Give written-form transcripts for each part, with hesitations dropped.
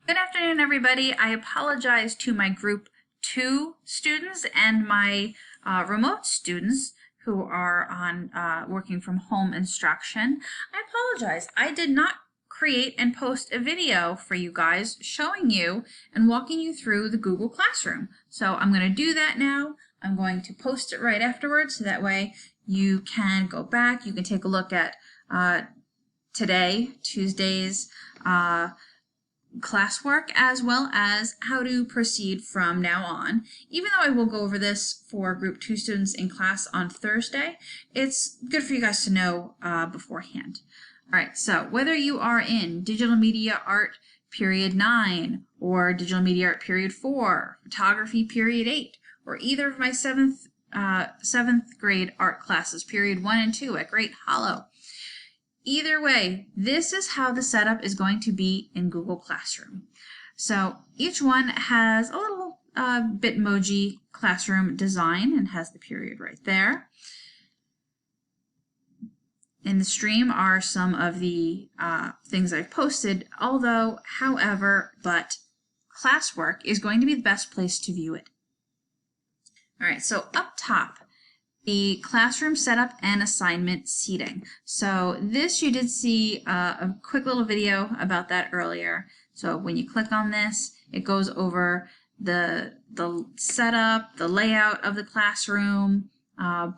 Good afternoon, everybody. I apologize to my group 2 students and my remote students who are on working from home instruction. I apologize. I did not create and post a video for you guys showing you and walking you through the Google Classroom. So I'm going to do that now. I'm going to post it right afterwards so that way you can go back. You can take a look at today, Tuesday's classwork, as well as how to proceed from now on. Even though I will go over this for group 2 students in class on Thursday, it's good for you guys to know beforehand. All right, so whether you are in digital media art period 9 or digital media art period 4, photography period 8, or either of my seventh grade art classes period 1 and 2 at Great Hollow, either way, this is how the setup is going to be in Google Classroom. So each one has a little Bitmoji classroom design and has the period right there. In the stream are some of the things I've posted, however, classwork is going to be the best place to view it. All right, so up top, the classroom setup and assignment seating. So this, you did see a quick little video about that earlier. So when you click on this, it goes over the setup, the layout of the classroom.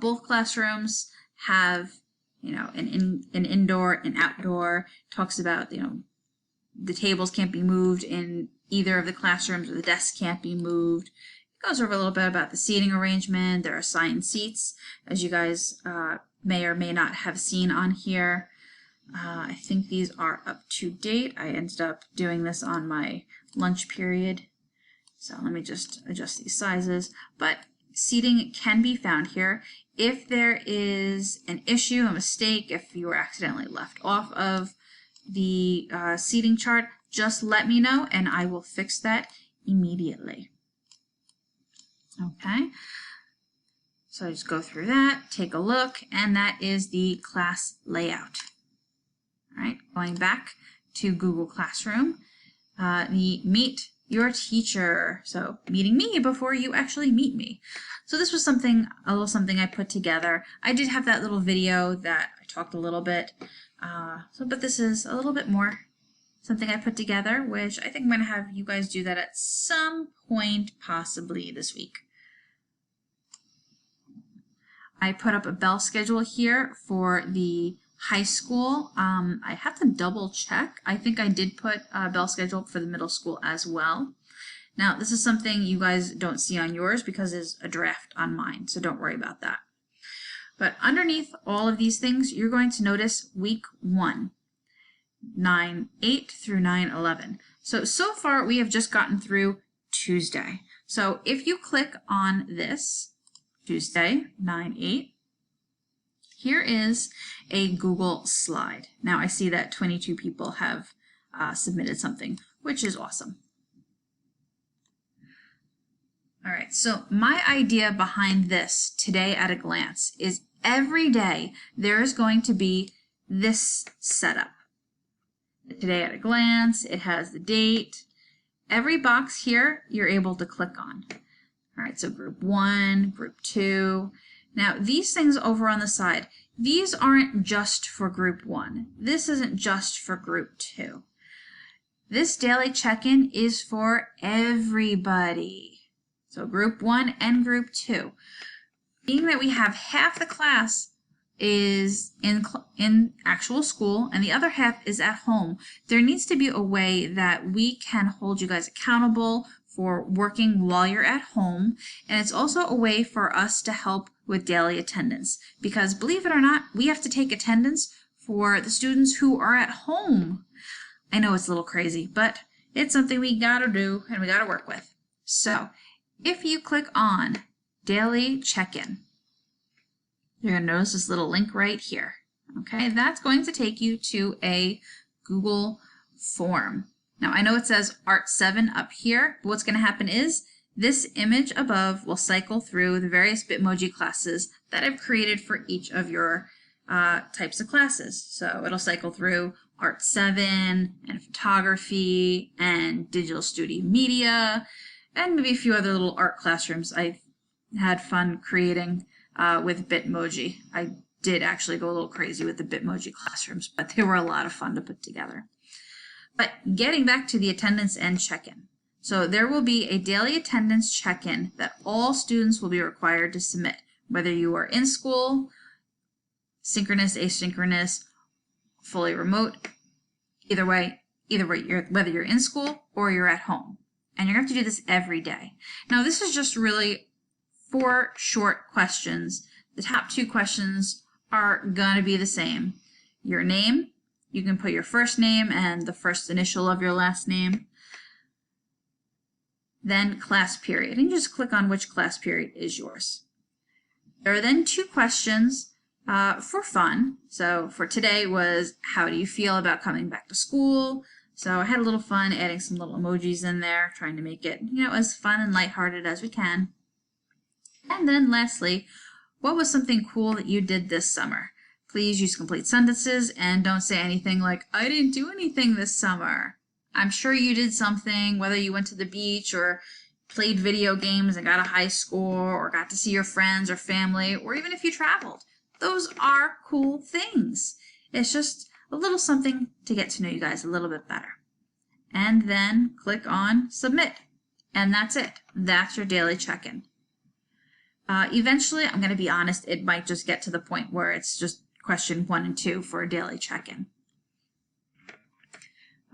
Both classrooms have, an indoor and outdoor. Talks about, the tables can't be moved in either of the classrooms, or the desks can't be moved. Goes over a little bit about the seating arrangement. There are assigned seats, as you guys may or may not have seen on here. I think these are up to date. I ended up doing this on my lunch period. So let me just adjust these sizes. But seating can be found here. If there is an issue, a mistake, if you were accidentally left off of the seating chart, just let me know and I will fix that immediately. Okay, so just go through that, take a look, and that is the class layout. All right, going back to Google Classroom, the Meet Your Teacher. So meeting me before you actually meet me. So this was a little something I put together. I did have that little video that I talked a little bit, but this is a little bit more something I put together, which I think I'm going to have you guys do that at some point, possibly this week. I put up a bell schedule here for the high school. I have to double check. I think I did put a bell schedule for the middle school as well. Now, this is something you guys don't see on yours because it's a draft on mine, so don't worry about that. But underneath all of these things, you're going to notice week 1, 9/8 through 9/11. So far we have just gotten through Tuesday. So if you click on this, Tuesday, 9/8. Here is a Google slide. Now I see that 22 people have submitted something, which is awesome. All right, so my idea behind this today at a glance is every day there is going to be this setup. Today at a glance, it has the date. Every box here you're able to click on. All right, so group 1, group 2. Now, these things over on the side, these aren't just for group 1. This isn't just for group 2. This daily check-in is for everybody. So group 1 and group 2. Being that we have half the class is in actual school and the other half is at home, there needs to be a way that we can hold you guys accountable for working while you're at home, and it's also a way for us to help with daily attendance, because believe it or not, we have to take attendance for the students who are at home. I know it's a little crazy, but it's something we gotta do and we gotta work with. So if you click on daily check-in, you're gonna notice this little link right here. Okay, that's going to take you to a Google form. Now, I know it says Art 7 up here, but what's going to happen is this image above will cycle through the various Bitmoji classes that I've created for each of your types of classes. So it'll cycle through Art 7 and photography and digital studio media and maybe a few other little art classrooms I had fun creating with Bitmoji. I did actually go a little crazy with the Bitmoji classrooms, but they were a lot of fun to put together. But getting back to the attendance and check-in. So there will be a daily attendance check-in that all students will be required to submit, whether you are in school, synchronous, asynchronous, fully remote, either way, whether you're in school or you're at home. And you're going to have to do this every day. Now, this is just really 4 short questions. The top 2 questions are going to be the same. Your name, you can put your first name and the first initial of your last name. Then class period, and you just click on which class period is yours. There are then 2 questions for fun. So for today was, how do you feel about coming back to school? So I had a little fun adding some little emojis in there, trying to make it, as fun and lighthearted as we can. And then lastly, what was something cool that you did this summer? Please use complete sentences and don't say anything like, I didn't do anything this summer. I'm sure you did something, whether you went to the beach or played video games and got a high score or got to see your friends or family, or even if you traveled. Those are cool things. It's just a little something to get to know you guys a little bit better. And then click on submit. And that's it. That's your daily check-in. Eventually, I'm going to be honest, it might just get to the point where it's just question 1 and 2 for a daily check-in.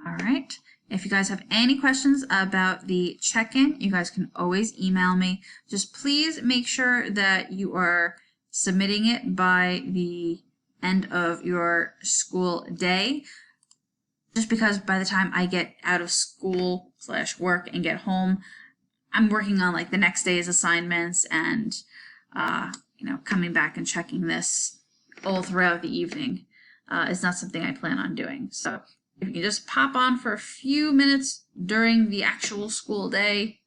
All right. If you guys have any questions about the check-in, you guys can always email me. Just please make sure that you are submitting it by the end of your school day, just because by the time I get out of school / work and get home, I'm working on like the next day's assignments and coming back and checking this all throughout the evening is not something I plan on doing. So if you can just pop on for a few minutes during the actual school day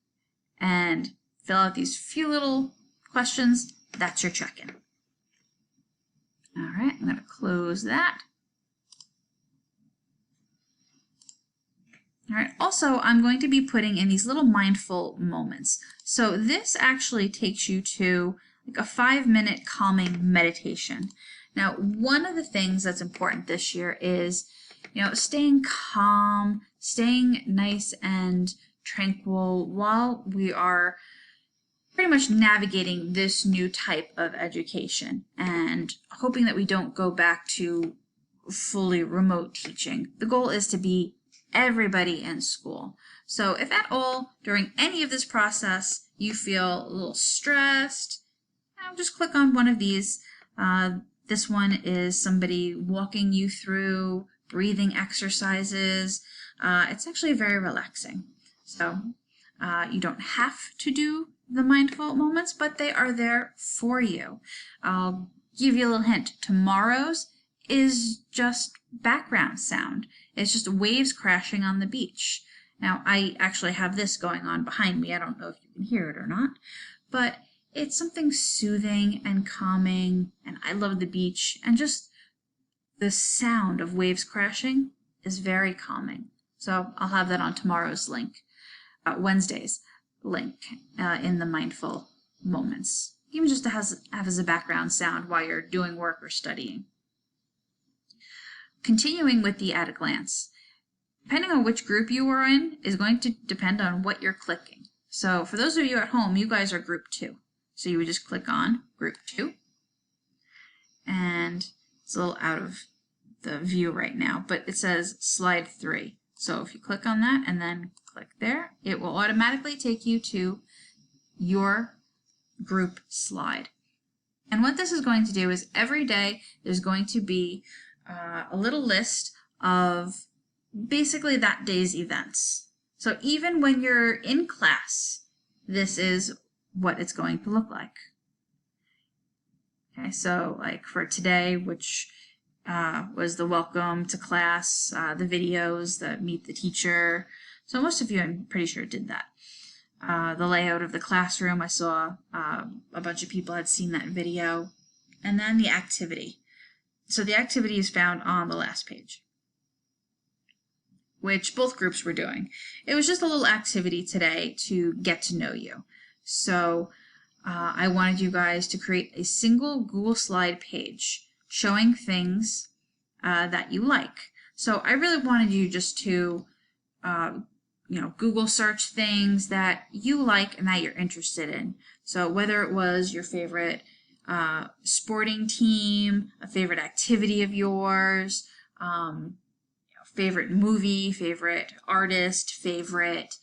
and fill out these few little questions, that's your check-in. All right, I'm going to close that. All right, also, I'm going to be putting in these little mindful moments. So this actually takes you to like a 5-minute calming meditation. Now, one of the things that's important this year is, staying calm, staying nice and tranquil while we are pretty much navigating this new type of education and hoping that we don't go back to fully remote teaching. The goal is to be everybody in school. So if at all during any of this process you feel a little stressed, just click on one of these. This one is somebody walking you through breathing exercises. It's actually very relaxing. So you don't have to do the mindful moments, but they are there for you. I'll give you a little hint. Tomorrow's is just background sound. It's just waves crashing on the beach. Now, I actually have this going on behind me. I don't know if you can hear it or not, but it's something soothing and calming, and I love the beach, and just the sound of waves crashing is very calming. So I'll have that on tomorrow's link, Wednesday's link in the mindful moments, even just to have as a background sound while you're doing work or studying. Continuing with the at a glance, depending on which group you are in is going to depend on what you're clicking. So for those of you at home, you guys are group 2. So you would just click on group 2. And it's a little out of the view right now, but it says slide 3. So if you click on that and then click there, it will automatically take you to your group slide. And what this is going to do is every day there's going to be a little list of basically that day's events. So even when you're in class, this is what it's going to look like. Okay, so like for today, which was the welcome to class, the videos, the meet the teacher. So most of you, I'm pretty sure, did that. The layout of the classroom, I saw a bunch of people had seen that video. And then the activity. So the activity is found on the last page. which both groups were doing. It was just a little activity today to get to know you. So I wanted you guys to create a single Google slide page showing things that you like. So I really wanted you just to Google search things that you like and that you're interested in. So whether it was your favorite sporting team, a favorite activity of yours, favorite movie, favorite artist, favorite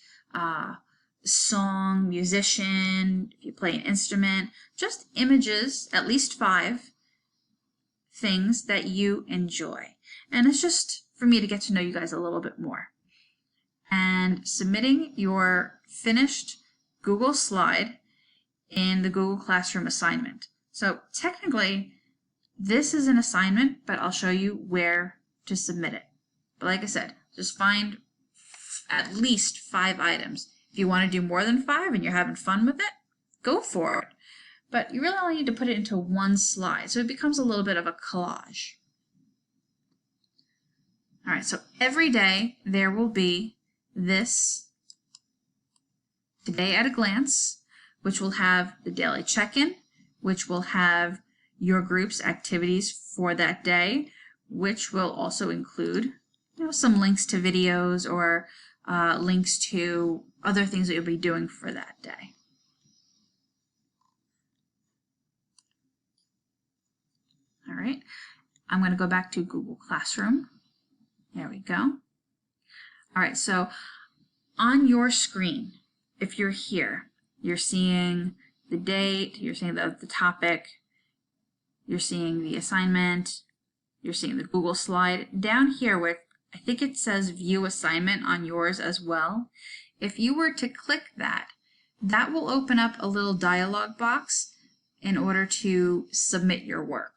song, musician, if you play an instrument, just images, at least 5 things that you enjoy. And it's just for me to get to know you guys a little bit more. And submitting your finished Google slide in the Google Classroom assignment. So technically, this is an assignment, but I'll show you where to submit it. But like I said, just find at least 5 items. If you want to do more than 5 and you're having fun with it, go for it. But you really only need to put it into one slide, so it becomes a little bit of a collage. All right, so every day there will be this Today at a Glance, which will have the daily check-in, which will have your group's activities for that day, which will also include some links to videos or links to other things that you'll be doing for that day. All right, I'm going to go back to Google Classroom. There we go. All right, so on your screen, if you're here, you're seeing the date, you're seeing the topic, you're seeing the assignment, you're seeing the Google slide. Down here where I think it says View Assignment on yours as well, if you were to click that, that will open up a little dialog box in order to submit your work.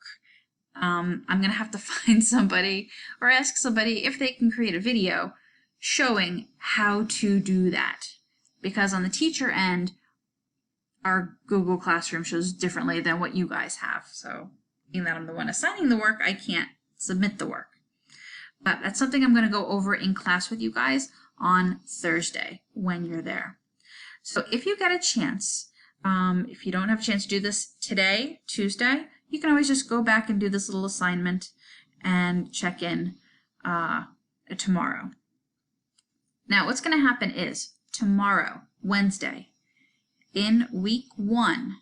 I'm going to have to find somebody or ask somebody if they can create a video showing how to do that. Because on the teacher end, our Google Classroom shows differently than what you guys have. So being that I'm the one assigning the work, I can't submit the work. But that's something I'm going to go over in class with you guys on Thursday when you're there. So if you get a chance, if you don't have a chance to do this today, Tuesday, you can always just go back and do this little assignment and check in tomorrow. Now what's going to happen is tomorrow, Wednesday, in week 1,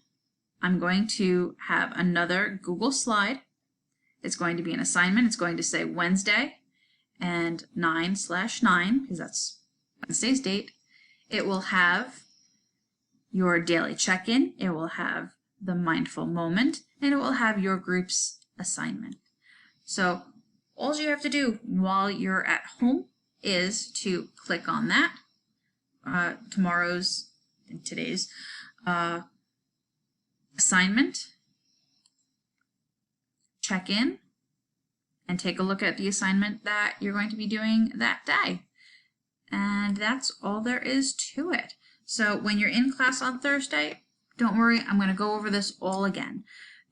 I'm going to have another Google slide. It's going to be an assignment. It's going to say Wednesday and 9/9 because that's Wednesday's date. It will have your daily check-in. It will have the mindful moment, and it will have your group's assignment. So all you have to do while you're at home is to click on that, tomorrow's and today's assignment, check in, and take a look at the assignment that you're going to be doing that day. And that's all there is to it. So when you're in class on Thursday, don't worry, I'm going to go over this all again.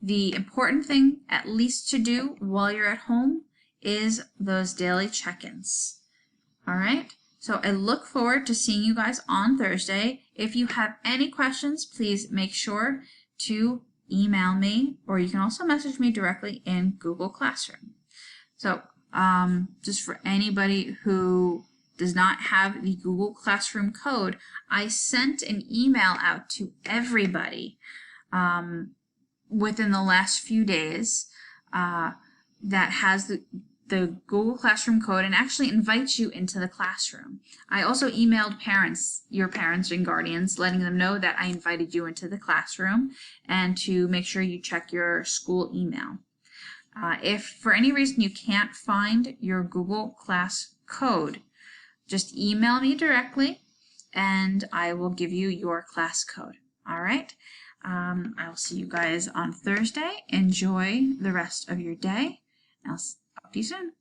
The important thing, at least to do while you're at home, is those daily check-ins. All right? So I look forward to seeing you guys on Thursday. If you have any questions, please make sure to email me, or you can also message me directly in Google Classroom. So just for anybody who does not have the Google Classroom code, I sent an email out to everybody within the last few days that has the Google Classroom code and actually invites you into the classroom. I also emailed parents, your parents and guardians, letting them know that I invited you into the classroom and to make sure you check your school email. If for any reason you can't find your Google Class code, just email me directly and I will give you your class code. All right. I'll see you guys on Thursday. Enjoy the rest of your day. I'll talk to you soon.